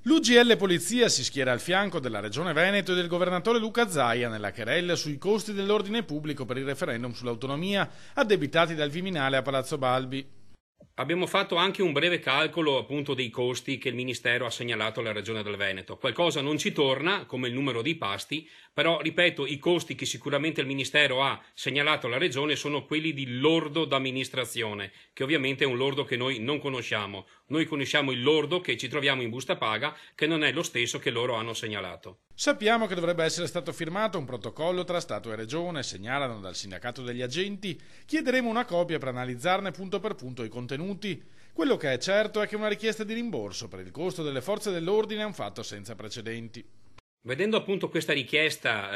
L'UGL Polizia si schiera al fianco della Regione Veneto e del governatore Luca Zaia nella querela sui costi dell'ordine pubblico per il referendum sull'autonomia addebitati dal Viminale a Palazzo Balbi. Abbiamo fatto anche un breve calcolo appunto dei costi che il Ministero ha segnalato alla Regione del Veneto. Qualcosa non ci torna, come il numero dei pasti, però ripeto, i costi che sicuramente il Ministero ha segnalato alla Regione sono quelli di lordo d'amministrazione, che ovviamente è un lordo che noi non conosciamo. Noi conosciamo il lordo che ci troviamo in busta paga, che non è lo stesso che loro hanno segnalato. Sappiamo che dovrebbe essere stato firmato un protocollo tra Stato e Regione, segnalano dal sindacato degli agenti. Chiederemo una copia per analizzarne punto per punto i contenuti. Quello che è certo è che una richiesta di rimborso per il costo delle forze dell'ordine è un fatto senza precedenti. Vedendo appunto questa richiesta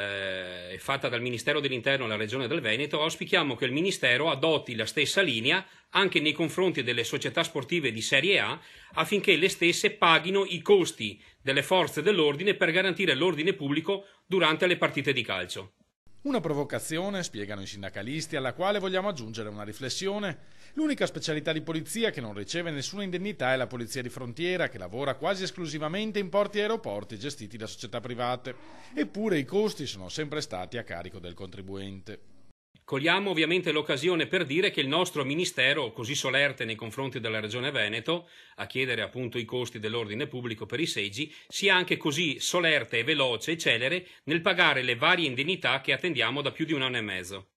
fatta dal Ministero dell'Interno alla Regione del Veneto, auspichiamo che il Ministero adotti la stessa linea anche nei confronti delle società sportive di Serie A affinché le stesse paghino i costi delle forze dell'ordine per garantire l'ordine pubblico durante le partite di calcio. Una provocazione, spiegano i sindacalisti, alla quale vogliamo aggiungere una riflessione. L'unica specialità di polizia che non riceve nessuna indennità è la polizia di frontiera, che lavora quasi esclusivamente in porti e aeroporti gestiti da società private. Eppure i costi sono sempre stati a carico del contribuente. Cogliamo ovviamente l'occasione per dire che il nostro Ministero, così solerte nei confronti della Regione Veneto, a chiedere appunto i costi dell'ordine pubblico per i seggi, sia anche così solerte e veloce e celere nel pagare le varie indennità che attendiamo da più di un anno e mezzo.